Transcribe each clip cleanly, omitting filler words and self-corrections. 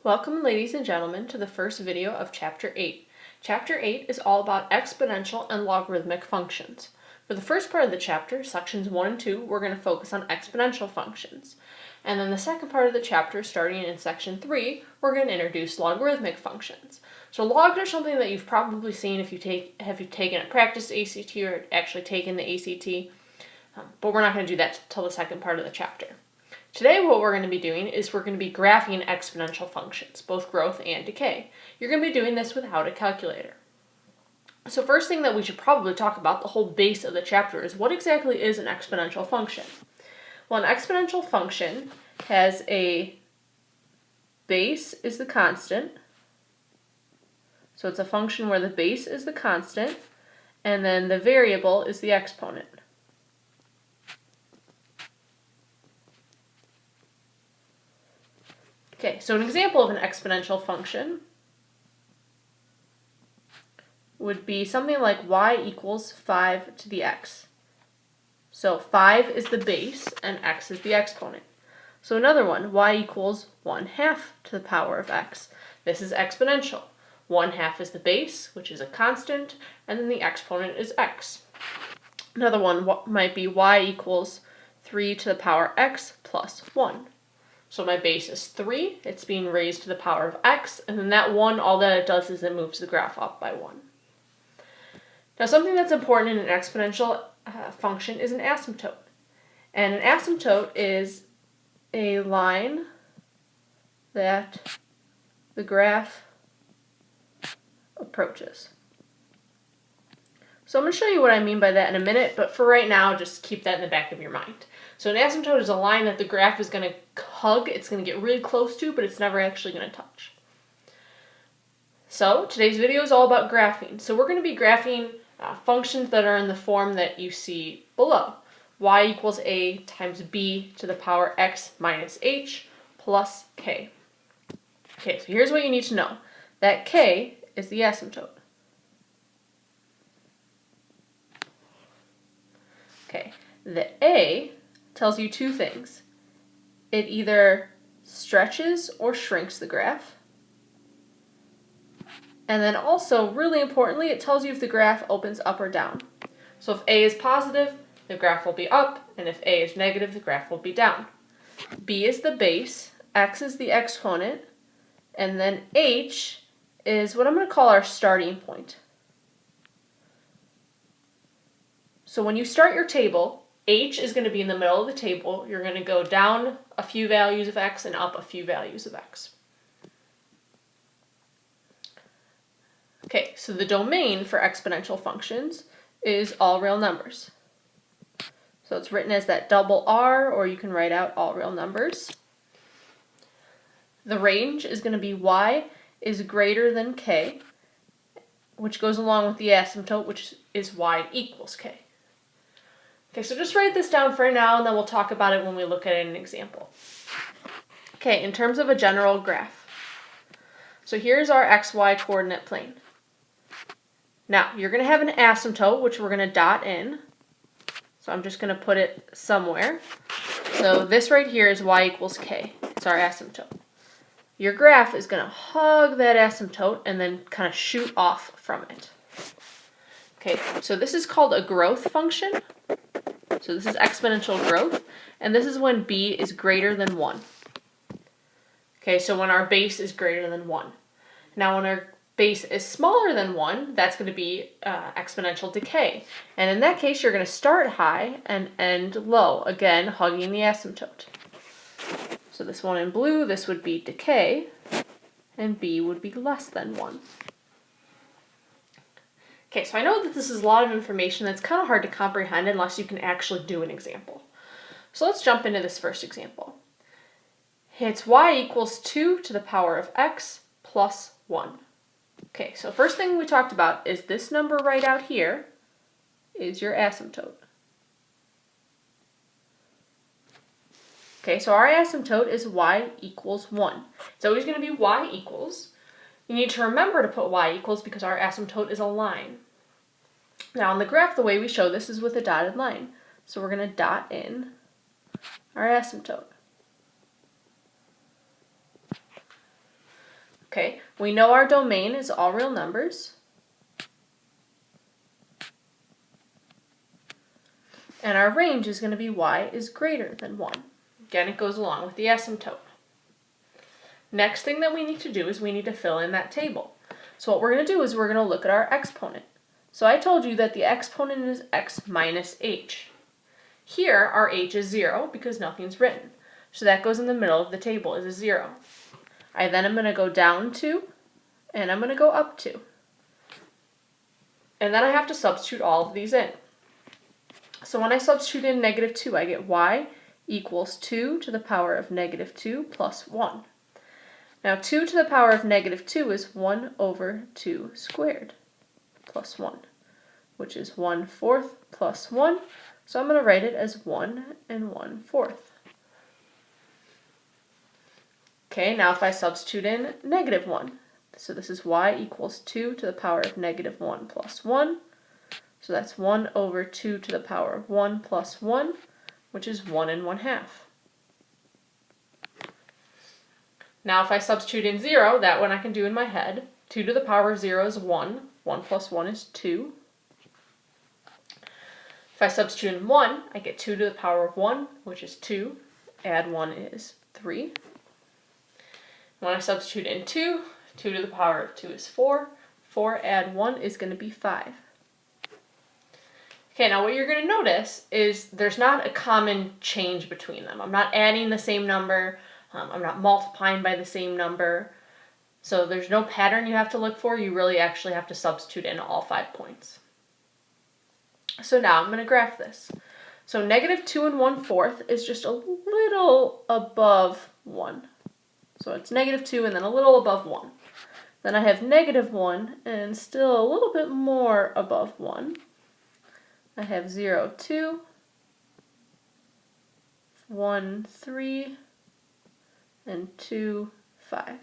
Welcome, ladies and gentlemen, to the first video of Chapter 8. Chapter 8 is all about exponential and logarithmic functions. For the first part of the chapter, sections 1 and 2, we're going to focus on exponential functions. And then the second part of the chapter, starting in section 3, we're going to introduce logarithmic functions. So logs are something that you've probably seen if you've taken a practice ACT or actually taken the ACT, but we're not going to do that until the second part of the chapter. Today what we're going to be doing is we're going to be graphing exponential functions, both growth and decay. You're going to be doing this without a calculator. So first thing that we should probably talk about, the whole base of the chapter, is what exactly is an exponential function? Well, an exponential function has a base is the constant. So it's a function where the base is the constant, and then the variable is the exponent. Okay, so an example of an exponential function would be something like y equals 5 to the x. So 5 is the base and x is the exponent. So another one, y equals 1/2 to the power of x. This is exponential. 1/2 is the base, which is a constant, and then the exponent is x. Another one might be y equals 3 to the power x plus 1. So my base is 3, it's being raised to the power of x, and then that 1, all that it does is it moves the graph up by 1. Now something that's important in an exponential function is an asymptote. And an asymptote is a line that the graph approaches. So I'm going to show you what I mean by that in a minute, but for right now, just keep that in the back of your mind. So an asymptote is a line that the graph is going to hug, it's going to get really close to, but it's never actually going to touch. So today's video is all about graphing. So we're going to be graphing functions that are in the form that you see below. Y equals a times b to the power x minus h plus k. Okay, so here's what you need to know. That k is the asymptote. Okay, the a tells you two things. It either stretches or shrinks the graph. And then also, really importantly, it tells you if the graph opens up or down. So if a is positive, the graph will be up, and if a is negative, the graph will be down. B is the base, x is the exponent, and then h is what I'm going to call our starting point. So when you start your table, h is going to be in the middle of the table. You're going to go down a few values of x and up a few values of x. Okay, so the domain for exponential functions is all real numbers. So it's written as that double R, or you can write out all real numbers. The range is going to be y is greater than k, which goes along with the asymptote, which is y equals k. Okay, so just write this down for now, and then we'll talk about it when we look at an example. Okay, in terms of a general graph. So here's our xy coordinate plane. Now, you're going to have an asymptote, which we're going to dot in. So I'm just going to put it somewhere. So this right here is y equals k. It's our asymptote. Your graph is going to hug that asymptote and then kind of shoot off from it. Okay, so this is called a growth function. So this is exponential growth, and this is when b is greater than 1. Okay, so when our base is greater than 1. Now when our base is smaller than 1, that's going to be exponential decay. And in that case, you're going to start high and end low, again, hugging the asymptote. So this one in blue, this would be decay, and b would be less than 1. Okay, so I know that this is a lot of information that's kind of hard to comprehend unless you can actually do an example. So let's jump into this first example. It's y equals 2 to the power of x plus 1. Okay, so first thing we talked about is this number right out here is your asymptote. Okay, so our asymptote is y equals 1. It's always going to be y equals. You need to remember to put y equals because our asymptote is a line. Now on the graph, the way we show this is with a dotted line. So we're going to dot in our asymptote. Okay, we know our domain is all real numbers. And our range is going to be y is greater than 1. Again, it goes along with the asymptote. Next thing that we need to do is we need to fill in that table. So what we're going to do is we're going to look at our exponent. So I told you that the exponent is x minus h. Here, our h is 0 because nothing's written. So that goes in the middle of the table is a 0. Then I'm going to go down 2, and I'm going to go up 2. And then I have to substitute all of these in. So when I substitute in negative 2, I get y equals 2 to the power of negative 2 plus 1. Now 2 to the power of negative 2 is 1 over 2 squared plus 1, which is 1/4 plus 1. So I'm going to write it as 1 and 1/4. Okay, now if I substitute in negative 1, so this is y equals 2 to the power of negative 1 plus 1. So that's 1 over 2 to the power of 1 plus 1, which is 1 and 1/2. Now if I substitute in 0, that one I can do in my head. 2 to the power of 0 is 1. 1 plus 1 is 2. If I substitute in 1, I get 2 to the power of 1, which is 2. Add 1 is 3. When I substitute in 2, 2 to the power of 2 is 4. 4 add 1 is going to be 5. Okay, now what you're going to notice is there's not a common change between them. I'm not adding the same number. I'm not multiplying by the same number. So there's no pattern you have to look for. You really actually have to substitute in all 5 points. So now I'm going to graph this. So negative 2 and 1/4 is just a little above 1. So it's negative 2 and then a little above 1. Then I have negative 1 and still a little bit more above 1. I have 0, 2, 1, 3, and 2, 5.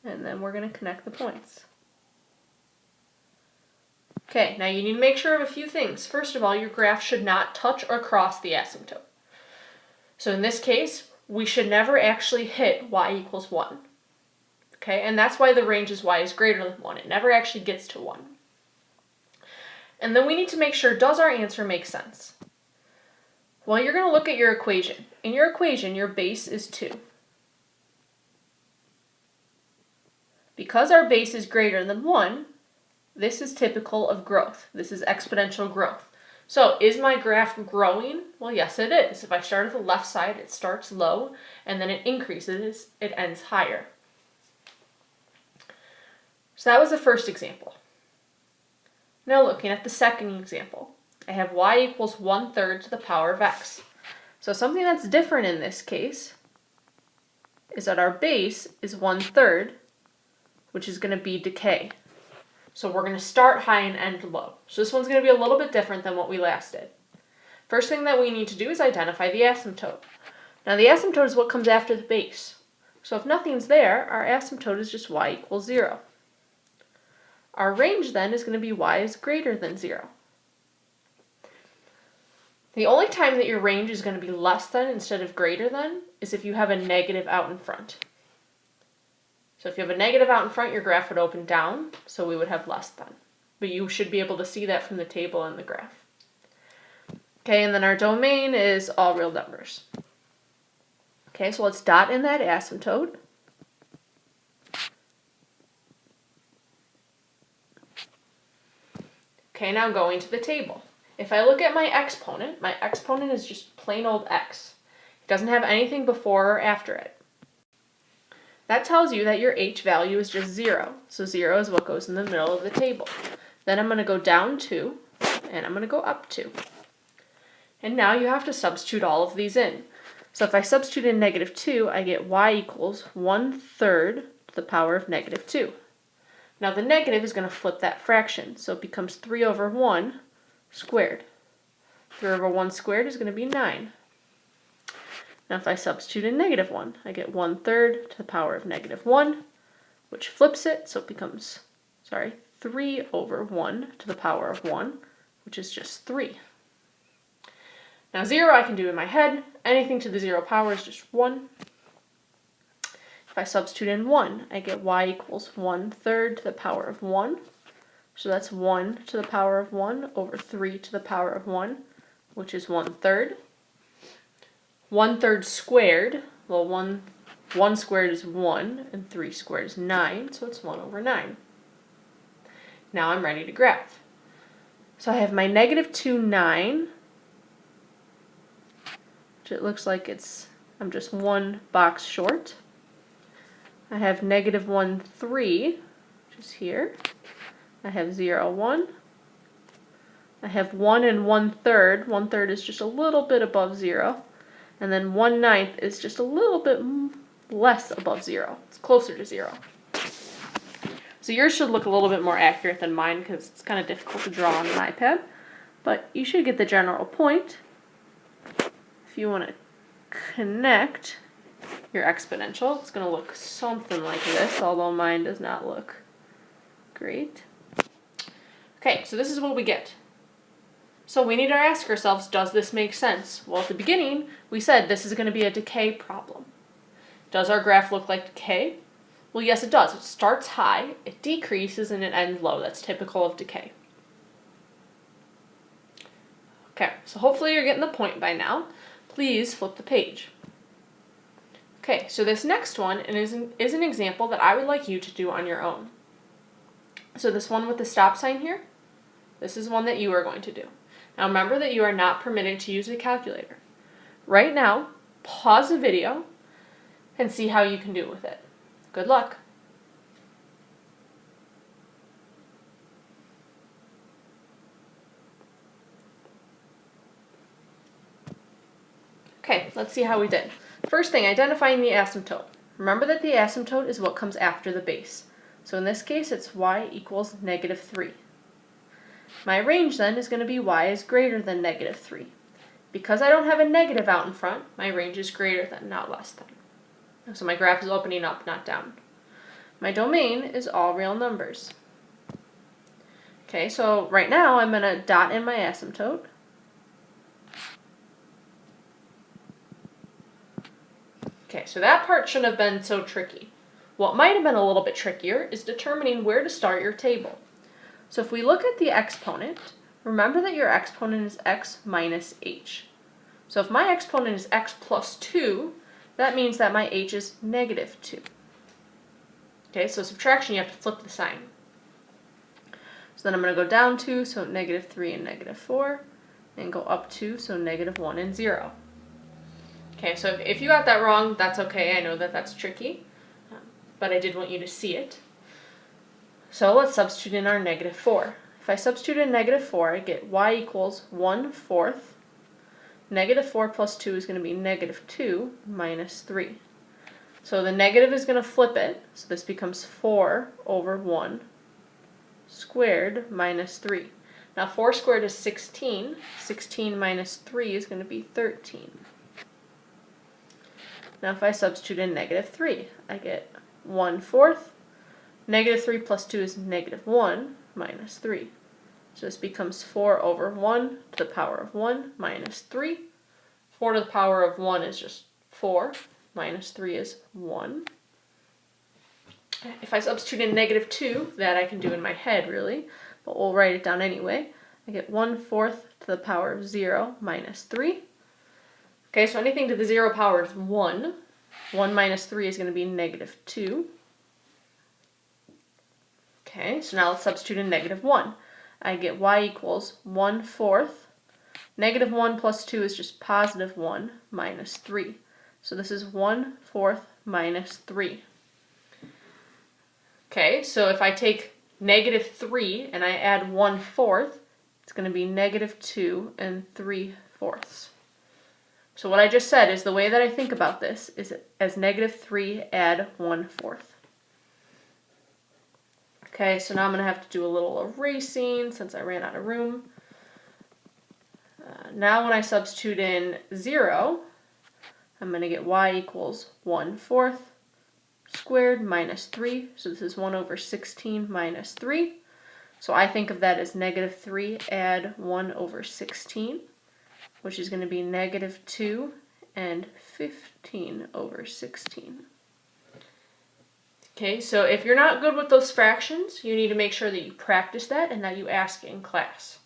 And then we're going to connect the points. Okay, now you need to make sure of a few things. First of all, your graph should not touch or cross the asymptote. So in this case, we should never actually hit y equals 1. Okay, and that's why the range is y is greater than 1. It never actually gets to 1. And then we need to make sure, does our answer make sense? Well, you're going to look at your equation. In your equation, your base is 2. Because our base is greater than 1, this is typical of growth. This is exponential growth. So is my graph growing? Well, yes, it is. If I start at the left side, it starts low, and then it increases, it ends higher. So that was the first example. Now looking at the second example, I have y equals 1/3 to the power of x. So something that's different in this case is that our base is 1/3, which is going to be decay. So we're going to start high and end low. So this one's going to be a little bit different than what we last did. First thing that we need to do is identify the asymptote. Now the asymptote is what comes after the base. So if nothing's there, our asymptote is just y equals 0. Our range then is going to be y is greater than 0. The only time that your range is going to be less than instead of greater than is if you have a negative out in front. So if you have a negative out in front, your graph would open down, so we would have less than. But you should be able to see that from the table and the graph. Okay, and then our domain is all real numbers. Okay, so let's dot in that asymptote. Okay, now going to the table. If I look at my exponent is just plain old x. It doesn't have anything before or after it. That tells you that your h value is just 0. So 0 is what goes in the middle of the table. Then I'm going to go down 2, and I'm going to go up 2. And now you have to substitute all of these in. So if I substitute in negative 2, I get y equals 1/3 to the power of negative 2. Now the negative is going to flip that fraction, so it becomes 3 over 1 squared. 3 over 1 squared is going to be 9. Now if I substitute in negative 1, I get 1/3 to the power of negative 1, which flips it, so it becomes, 3 over 1 to the power of 1, which is just 3. Now 0 I can do in my head. Anything to the 0 power is just 1. If I substitute in 1, I get y equals 1/3 to the power of 1. So that's 1 to the power of 1 over 3 to the power of 1, which is 1/3. 1/3 squared, well, 1 squared is 1, and 3 squared is 9, so it's 1/9. Now I'm ready to graph. So I have my -2, 9, which it looks like I'm just one box short. I have -1, 3, which is here. I have 0, 1. I have 1 and 1/3. 1/3 is just a little bit above 0. And then 1/9 is just a little bit less above 0. It's closer to 0. So yours should look a little bit more accurate than mine because it's kind of difficult to draw on an iPad. But you should get the general point. If you want to connect your exponential, it's going to look something like this, although mine does not look great. Okay, so this is what we get. So we need to ask ourselves, does this make sense? Well, at the beginning, we said this is going to be a decay problem. Does our graph look like decay? Well, yes, it does. It starts high, it decreases, and it ends low. That's typical of decay. Okay, so hopefully you're getting the point by now. Please flip the page. Okay, so this next one is an example that I would like you to do on your own. So this one with the stop sign here, this is one that you are going to do. Now remember that you are not permitted to use a calculator. Right now, pause the video and see how you can do with it. Good luck. Okay, let's see how we did. First thing, identifying the asymptote. Remember that the asymptote is what comes after the base. So in this case, it's y equals -3. My range then is going to be y is greater than -3. Because I don't have a negative out in front, my range is greater than, not less than. So my graph is opening up, not down. My domain is all real numbers. Okay, so right now I'm going to dot in my asymptote. Okay, so that part shouldn't have been so tricky. What might have been a little bit trickier is determining where to start your table. So if we look at the exponent, remember that your exponent is x minus h. So if my exponent is x plus 2, that means that my h is -2. Okay, so subtraction, you have to flip the sign. So then I'm going to go down 2, so -3 and -4, and go up 2, so -1 and 0. Okay, so if you got that wrong, that's okay. I know that that's tricky, but I did want you to see it. So let's substitute in our -4. If I substitute in -4, I get y equals 1/4. -4 plus 2 is going to be -2 minus 3. So the negative is going to flip it, so this becomes 4/1 squared minus 3. Now 4 squared is 16. 16 minus 3 is going to be 13. Now if I substitute in -3, I get 1/4. -3 plus 2 is -1 minus 3. So this becomes 4/1 to the power of 1 minus 3. 4 to the power of 1 is just 4. Minus 3 is 1. If I substitute in -2, that I can do in my head really, but we'll write it down anyway. I get 1/4 to the power of 0 minus 3. Okay, so anything to the 0 power is 1. 1 minus 3 is going to be -2. Okay, so now let's substitute in -1. I get y equals 1/4. -1 plus 2 is just +1 minus 3. So this is 1/4 minus 3. Okay, so if I take -3 and I add 1/4, it's going to be -2 and 3/4. So what I just said is the way that I think about this is as -3 add 1/4. Okay, so now I'm going to have to do a little erasing since I ran out of room. Now when I substitute in 0, I'm going to get y equals 1/4 squared minus 3. So this is 1/16 minus 3. So I think of that as -3 add 1/16, which is going to be -2 and 15/16. Okay, so if you're not good with those fractions, you need to make sure that you practice that and that you ask in class.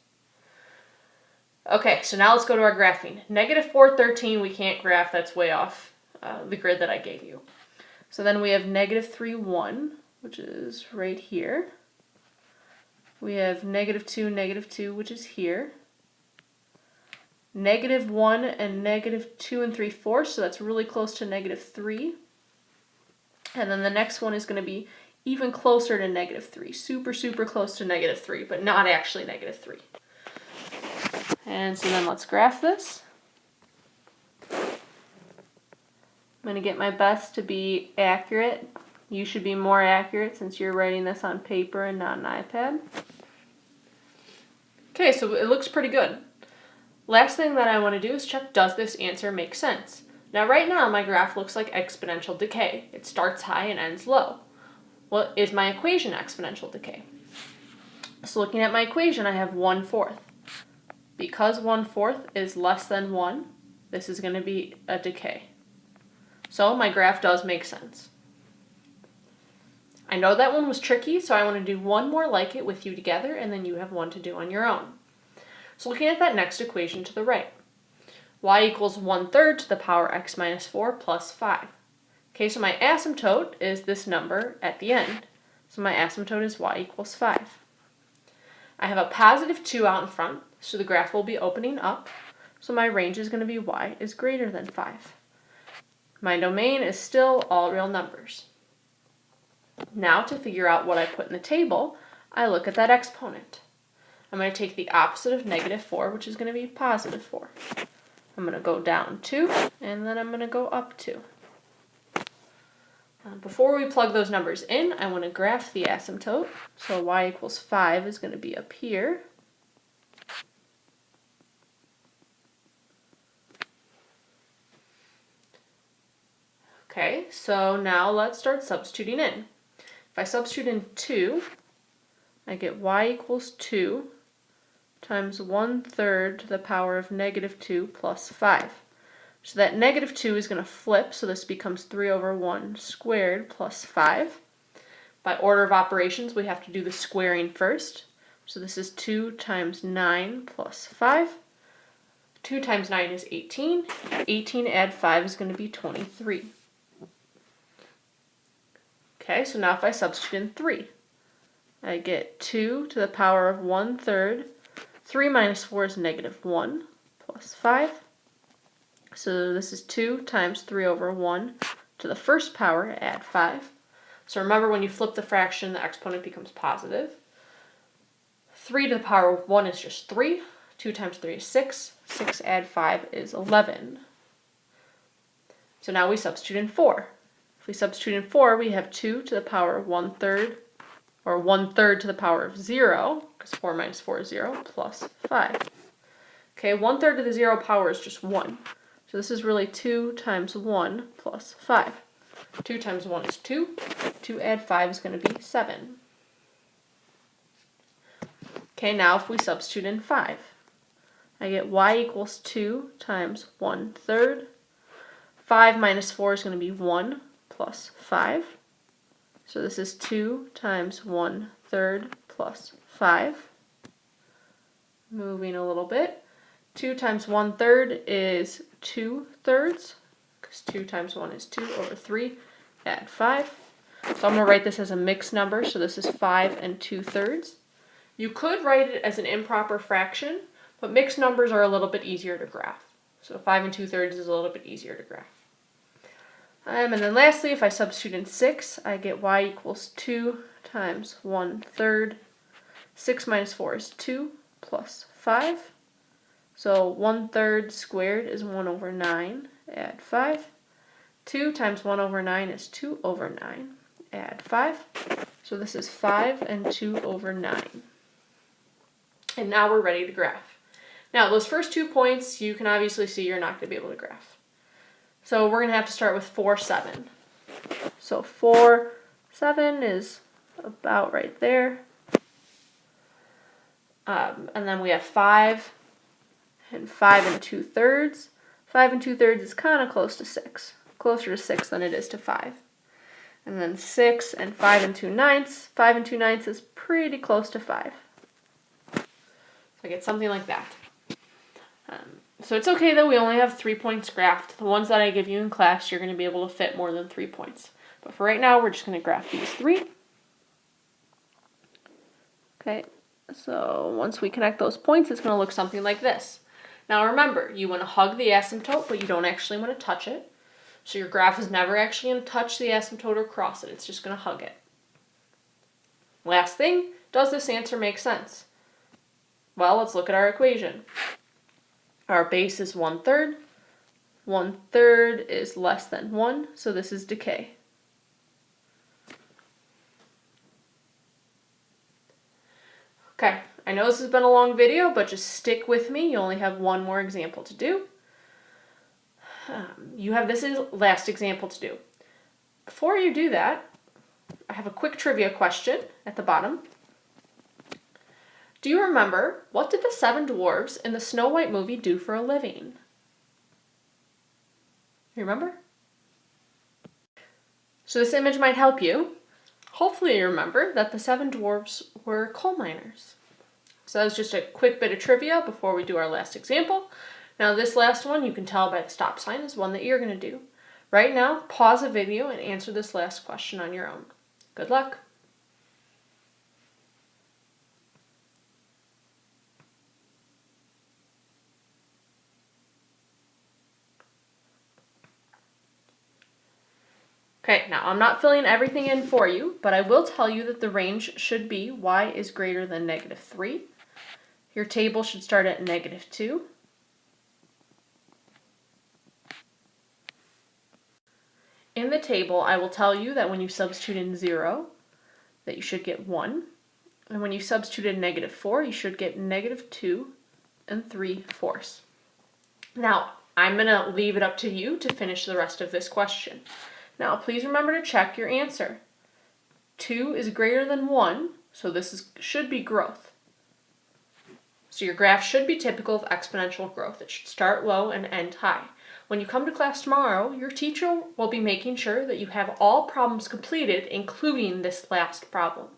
Okay, so now let's go to our graphing. Negative 413 we can't graph, that's way off the grid that I gave you. So then we have negative 3, 1, which is right here. We have negative 2, which is here. Negative 1 and negative 2 and 3/4, so that's really close to negative 3. And then the next one is going to be even closer to negative 3. Super, super close to negative 3, but not actually negative 3. And so then let's graph this. I'm going to get my best to be accurate. You should be more accurate since you're writing this on paper and not an iPad. Okay, so it looks pretty good. Last thing that I want to do is check, does this answer make sense? Now right now my graph looks like exponential decay. It starts high and ends low. Well, is my equation exponential decay? So looking at my equation, I have 1/4. Because 1/4 is less than 1, this is going to be a decay. So my graph does make sense. I know that one was tricky, so I want to do one more like it with you together, and then you have one to do on your own. So looking at that next equation to the right, y equals 1/3 to the power x minus 4 plus 5. Okay, so my asymptote is this number at the end. So my asymptote is y equals 5. I have a positive 2 out in front, so the graph will be opening up. So my range is going to be y is greater than 5. My domain is still all real numbers. Now to figure out what I put in the table, I look at that exponent. I'm going to take the opposite of negative 4, which is going to be positive 4. I'm going to go down 2, and then I'm going to go up 2. Before we plug those numbers in, I want to graph the asymptote. So y equals 5 is going to be up here. Okay, so now let's start substituting in. If I substitute in 2, I get y equals 2 times 1/3 to the power of negative 2 plus 5. So that negative 2 is going to flip, so this becomes 3/1 squared plus 5. By order of operations, we have to do the squaring first. So this is 2 times 9 plus 5. 2 times 9 is 18. 18 add 5 is going to be 23. Okay, so now if I substitute in 3, I get 2 to the power of 1/3. 3 minus 4 is negative 1 plus 5. So this is 2 times 3/1 to the first power, add 5. So remember, when you flip the fraction, the exponent becomes positive. 3 to the power of 1 is just 3. 2 times 3 is 6. 6 add 5 is 11. So now we substitute in 4. If we substitute in 4, we have 2 to the power of 1/3, or 1/3 to the power of 0, because 4 minus 4 is 0, plus 5. Okay, 1/3 to the 0 power is just 1. So this is really 2 times 1 plus 5. 2 times 1 is 2. 2 add 5 is going to be 7. Okay, now if we substitute in 5, I get y equals 2 times 1/3. 5 minus 4 is going to be 1 plus 5. So this is 2 times 1/3 plus 5. Moving a little bit. 2 times 1/3 is 2/3, because 2 times 1 is 2/3, add 5. So I'm going to write this as a mixed number, so this is 5 and 2/3. You could write it as an improper fraction, but mixed numbers are a little bit easier to graph. So 5 and 2/3 is a little bit easier to graph. And then lastly, if I substitute in 6, I get y equals 2 times 1/3. 6 minus 4 is 2 plus 5. So 1/3 squared is 1/9, add 5. 2 times 1/9 is 2/9, add 5. So this is 5 and 2/9. And now we're ready to graph. Now those first 2 points, you can obviously see you're not going to be able to graph. So we're going to have to start with 4, 7. So 4, 7 is about right there. And then we have 5 and 5 and 2/3. 5 and 2/3 is kind of close to 6. Closer to 6 than it is to 5. And then 6 and 5 and 2/9. 5 and 2/9 is pretty close to 5. So I get something like that. So it's okay that we only have 3 points graphed. The ones that I give you in class, you're going to be able to fit more than 3 points. But for right now, we're just going to graph these 3. Okay, so once we connect those points, it's going to look something like this. Now remember, you want to hug the asymptote, but you don't actually want to touch it. So your graph is never actually going to touch the asymptote or cross it. It's just going to hug it. Last thing, does this answer make sense? Well, let's look at our equation. Our base is 1/3. 1/3 is less than 1, so this is decay. Okay, I know this has been a long video, but just stick with me. You only have one more example to do. You have this last example to do. Before you do that, I have a quick trivia question at the bottom. Do you remember, what did the 7 dwarves in the Snow White movie do for a living? You remember? So this image might help you. Hopefully you remember that the 7 dwarves were coal miners. So that was just a quick bit of trivia before we do our last example. Now this last one, you can tell by the stop sign, is one that you're going to do. Right now, pause the video and answer this last question on your own. Good luck. Okay, now I'm not filling everything in for you, but I will tell you that the range should be y is greater than -3. Your table should start at -2. In the table, I will tell you that when you substitute in 0, that you should get 1. And when you substitute in -4, you should get -2 and 3/4. Now, I'm going to leave it up to you to finish the rest of this question. Now, please remember to check your answer. 2 is greater than 1, so this should be growth. So your graph should be typical of exponential growth. It should start low and end high. When you come to class tomorrow, your teacher will be making sure that you have all problems completed, including this last problem.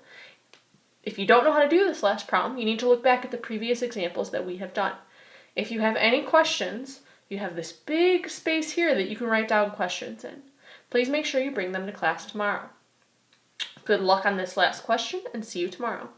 If you don't know how to do this last problem, you need to look back at the previous examples that we have done. If you have any questions, you have this big space here that you can write down questions in. Please make sure you bring them to class tomorrow. Good luck on this last question, and see you tomorrow.